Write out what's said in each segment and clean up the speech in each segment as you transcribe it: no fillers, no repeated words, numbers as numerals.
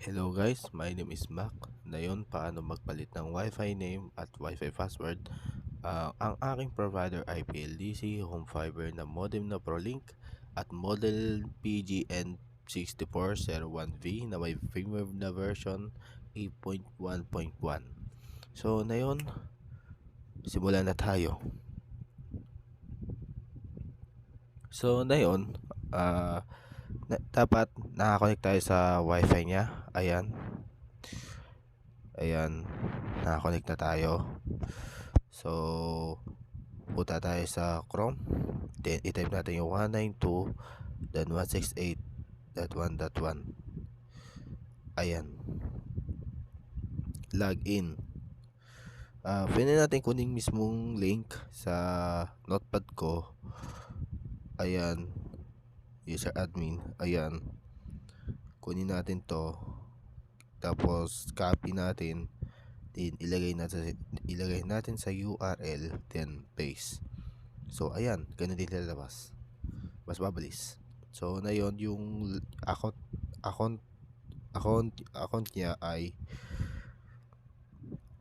Hello guys, my name is Mac. Ngayon, paano magpalit ng Wi-Fi name at Wi-Fi password? Ang aking provider ay PLDC, home fiber na modem na ProLink at model PGN6401V na may firmware na version 8.1.1. So, ngayon, simulan na tayo. So, ngayon, dapat nakakonect tayo sa Wi-Fi niya. Ayan, nakakonect na tayo. So, punta tayo sa Chrome. Then, i-type natin yung 192.168.1.1. Ayan. Login. Pwede natin kunin mismong link sa notepad ko. Ayan. User admin. Ayan. Kunin natin to. Tapos, copy natin. Then, ilagay natin sa URL. Then, paste. So, ayan. Ganun din lalabas. Mas mabilis. So, na yon yung account niya ay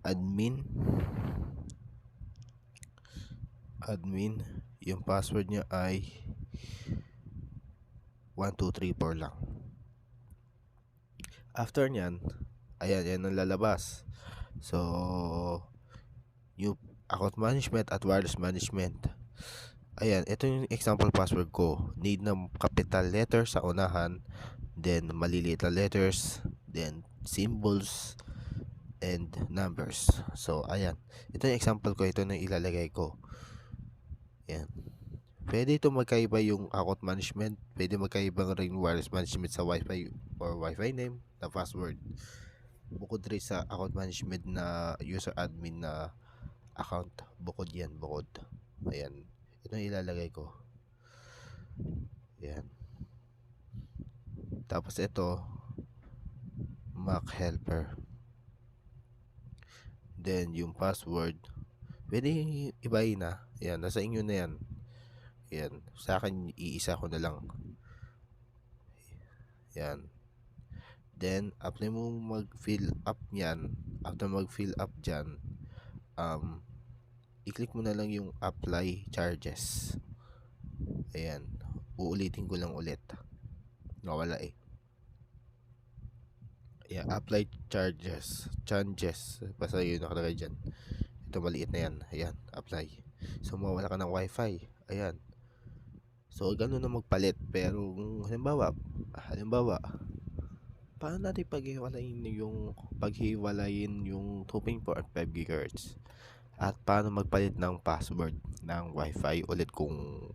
admin. Yung password niya ay 1234 lang. After nyan, ayan, yan ang lalabas. So, yung account management at wireless management. Ayan, ito yung example password ko. Need ng capital letter sa unahan, then maliliit na letters, then symbols, and numbers. So, ayan. Ito yung example ko. Ito na ilalagay ko. Ayan. Pwede ito magkaiba yung account management. Pwede magkaiba rin wireless management sa Wi-Fi or Wi-Fi name na password. Bukod rin sa account management na user admin na account. Bukod yan. Ayan. Ito yung ilalagay ko. Ayan. Tapos ito, Mac helper. Then, yung password, pwede ibahin na. Ayan, nasa inyo na yan. Ayan, sa akin, iisa ko na lang. Ayan. Then, after mo mag-fill up yan, dyan, i-click mo na lang yung apply charges. Ayan, uulitin ko lang ulit. Nawala eh. Ayan, apply charges. Basta yun nakalagay dyan. Ito maliit na yan. Ayan, apply. So, mawala ka ng wifi. Ayan. So, ganun na magpalit. Pero, halimbawa, paano natin paghiwalayin yung 2.4 at 5 GHz? At paano magpalit ng password ng wifi ulit kung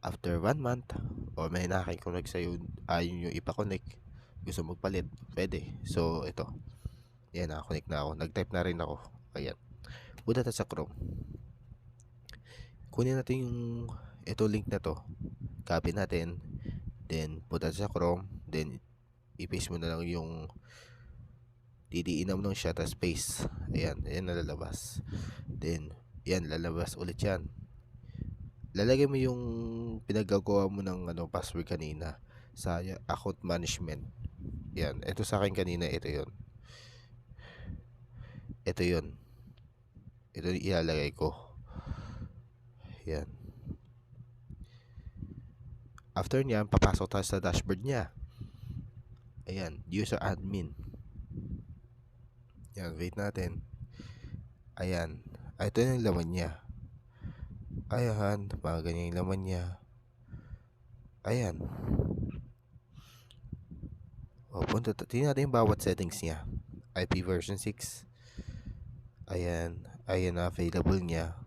after 1 month o may nakikonnect sa'yo, ayaw nyo ipakonect, gusto magpalit, pwede. So, ito. Ayan, nakakonect na ako. Nag-type na rin ako. Ayan. Punta tayo sa Chrome. Kunin natin yung ito link na to. Copy natin. Then, punta sa Chrome. Then, i-paste mo na lang yung didiin mo lang siya, tas paste. Ayan, ayan na lalabas. Then, yan, lalabas ulit yan. Lalagay mo yung pinagagawa mo ng password kanina sa account management. Yan, ito sa akin kanina, ito yon. Ito yung ilalagay ko. Yan. After niyan, papasok tayo sa dashboard niya. Ayan, user admin. Yan, wait natin. Ayan, ito yung laman niya. Ayan, mga ganyan yung laman niya. Ayan. O, tingnan natin yung bawat settings niya. IP version 6. Ayan, ayan na available niya.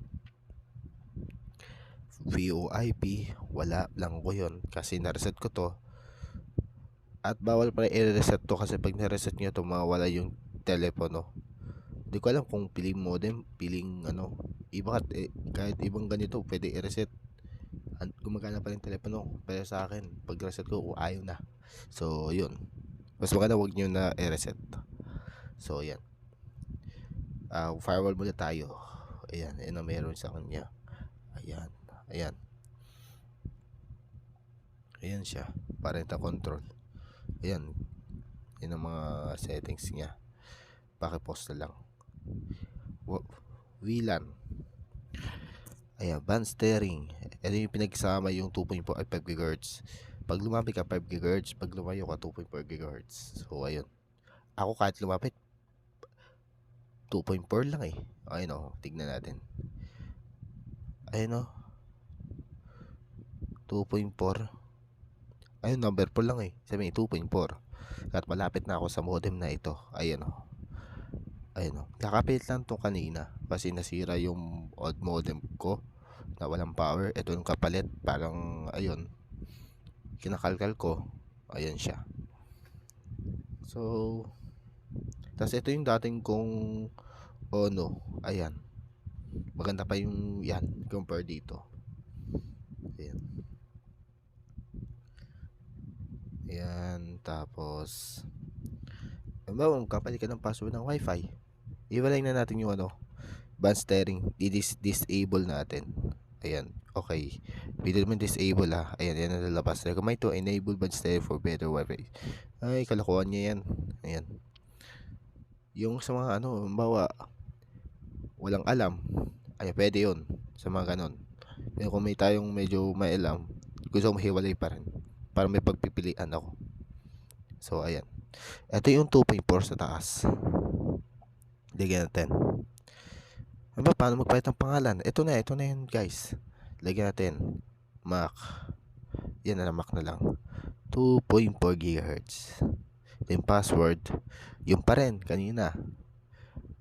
VoIP, wala lang ko yun kasi na-reset ko to. At bawal pa i-reset to kasi pag na-reset nyo to, mawala yung telepono. Hindi ko alam kung piling modem, piling iba kahit ibang ganito, pwede i-reset. Gumagana pa rin telepono, pero sa akin, pag reset ko, ayaw na. So, yun. Mas maganda wag nyo na i-reset. So, yan. Firewall muna tayo. Ayan, ayan ang meron sa kanya. Ayan. Ayan siya. Parental control. Ayan Ayan ang mga settings niya. Pakipost na lang. VLAN. Ayan, band steering. Ito yung pinagsama yung 2.4 ay 5 GHz. Pag lumapit ka 5 GHz, pag lumayo ka 2.4 GHz. So ayun. Ako kahit lumapit 2.4 lang eh. Ayun oh, tignan natin. Ayun oh. 2.4. Ayun, number 4 lang eh. Sabi 2.4. At malapit na ako sa modem na ito. Ayun oh. Ayun oh. Kakapit lang to kanina kasi nasira yung old modem ko na walang power. Ito yung kapalit. Parang ayun. Kinakalkal ko. Ayun siya. So, tas ito yung dating kong Ono. Ayan. Maganda pa yung yan compare dito. Ayan. Ayan. Tapos kapalit ka ng password ng wifi. Iwalay na natin yung band steering. Disable natin. Ayan. Okay. Pwede naman disable Ayan. Yan ang lalabas. Recommend to enable band steering for better wifi. Ay, kalokohan niya yan. Ayan. Yung sa mga bawa walang alam. Ay, pwede yun. Sa mga ganon. Pero kung may tayong medyo may alam, gusto mo hiwalay pa rin. Para may pagpipilian ako. So, ayan. Ito yung 2.4 sa taas. Lagyan natin. Paano magpalit ng pangalan? Ito na yun guys. Lagyan natin. Mac. Yan na lang, Mac na lang. 2.4 GHz. Yung password, yung pa rin, kanina.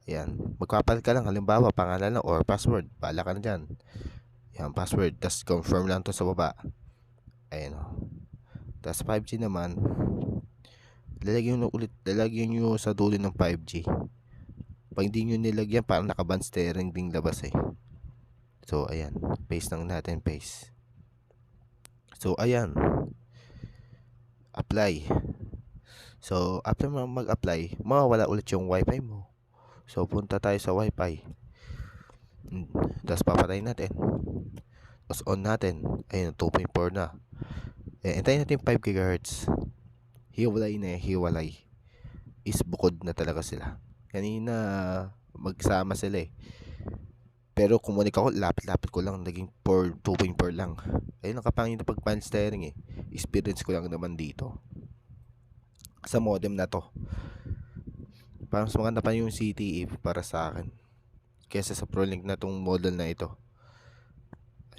Ayan. Magpapalit ka lang, halimbawa, pangalan lang or password. Bahala ka na dyan. Yan, password. Tapos confirm lang to sa baba. Ayan o. Tapos 5G naman. Lalagyan nyo sa dulo ng 5G. Pag hindi nyo nilagyan, parang nakaband steering ding labas eh. So, ayan. Paste lang natin, paste. So, ayan. Apply. So, after mag-apply, mawawala ulit yung wifi mo. So, punta tayo sa wifi. Tapos, papatayin natin. Tapos, on natin. Ayan, 2.4 na. Hintayin natin 5 GHz. Hiwalay. Is bukod na talaga sila. Kanina, magsama sila eh. Pero kumunik ako, lapit-lapit ko lang, naging 2.4 lang. Ayun ang kapangin na pag-band steering eh. Experience ko lang naman dito. Sa modem na to. Parang mas maganda pa yung CTE para sa akin. Kesa sa ProLink na tong model na ito.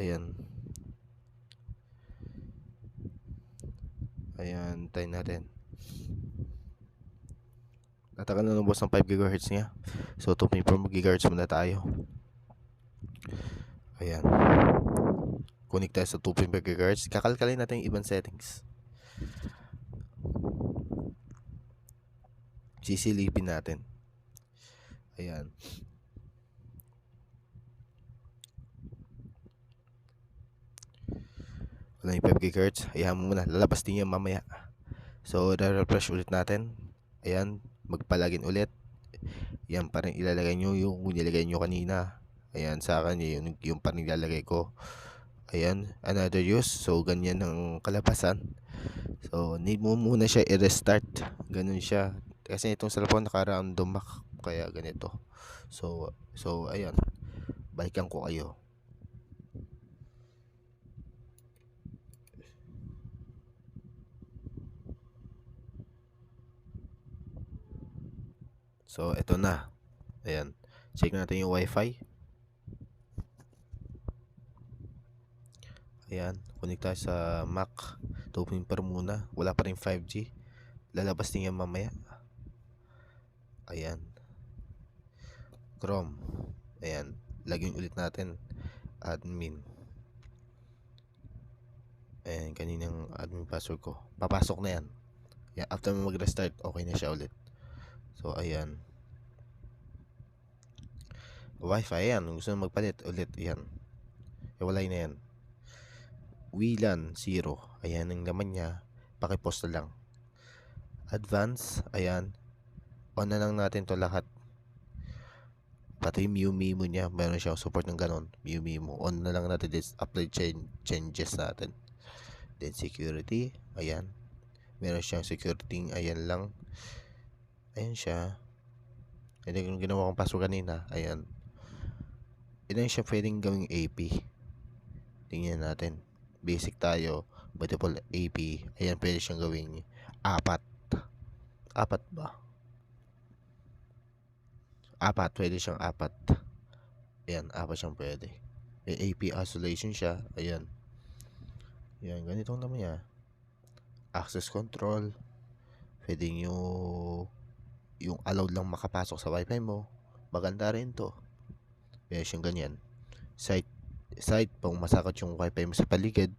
Ayan. Ayan, tayo natin. Natagal na lumabas ng 5 GHz niya. So, 2.4 GHz muna tayo. Ayan. Connect tayo sa 2.5 GHz. Kakalkalin natin yung ibang settings. Sisilipin natin. Ayan. Wala yung 5 GHz. Ayan mo muna. Lalabas din yan mamaya. So, refresh ulit natin. Ayan. Magpalagin ulit. Yan pa rin ilalagay nyo yung nilagay nyo kanina. Ayan, sa akin yung pa rin ilalagay ko. Ayan, another use. So, ganyan ang kalabasan. So, need mo muna siya i-restart. Ganun siya. Kasi itong cellphone naka-random Mac. Kaya ganito. So ayan. Balikan ko kayo. So, ito na. Ayan. Check natin yung wifi. Ayan. Connect tayo sa Mac. 2.4 muna. Wala pa rin 5G. Lalabas din yan mamaya. Ayan. Chrome. Ayan. Lagyan ulit natin. Admin. Ayan. Kaninang admin password ko. Papasok na yan. Ayan. After mag-restart, okay na siya ulit. So, ayan. Wi-Fi, ayan. Gusto na magpalit ulit, ayan. Walay na yan. WLAN 0. Ayan ang laman niya. Pakipost na lang. Advance, ayan. On na lang natin to lahat. Pati yung MIMO niya, meron siyang support ng ganon. MIMO. On na lang natin this apply changes natin. Then security, ayan. Meron siyang security, ayan lang. Ayan siya. Ito yung ginawa kong password kanina. Ayan. Ito yung siya pwedeng gawing AP. Tingnan natin. Basic tayo. Multiple AP. Ayan, pwede siyang gawing 4. 4 ba? 4. Pwede siyang 4. Ayan, 4 siyang pwede. May AP isolation siya. Ayan. Ayan, ganito naman niya. Access control. Pwede nyo yung allowed lang makapasok sa wifi mo. Maganda rin to. Pwede siyang ganyan. Site pang masakot yung wifi mo sa paligid.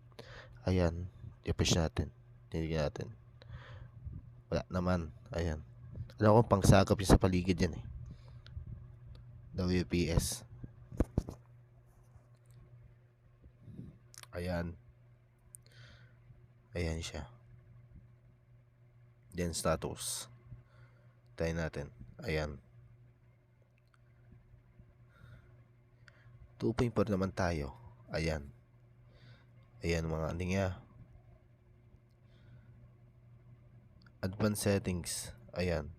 Ayan. I-push natin. Tingnan natin. Wala naman. Ayan. Alam ko pang sakop yung sa paligid yan eh. WPS. Ayan. Ayan siya. Then status. Tayo natin. Ayan. 2.4 naman tayo. Ayan. Ayan mga ano niya. Advanced settings. Ayan.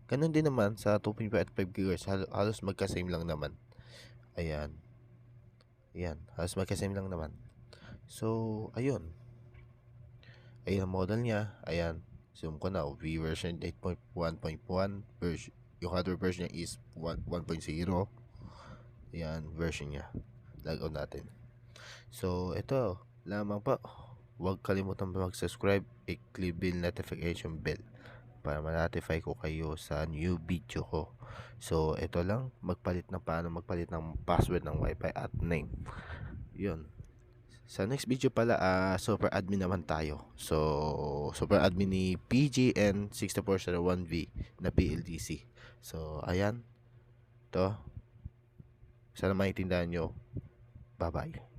Ganun din naman sa 2.5 at 5 GHz. Halos magka-same lang naman. Ayan. Ayan. Halos magka-same lang naman. So, ayun. Ayan ang model niya. Ayan. Zoom ko na. V version 8.1.1. Yung hardware version niya is 1.0. Ayan. Version niya. Log out natin. So, ito. Lamang pa. Huwag kalimutan mag-subscribe. I-click bell notification bell para ma-notify ko kayo sa new video ko. So, ito lang. Paano magpalit ng password ng wifi at name. Yun. Sa next video pala, super admin naman tayo. So, super admin ni PGN 6401V na PLDC. So, ayan. To. Sana maintindihan nyo. Bye-bye.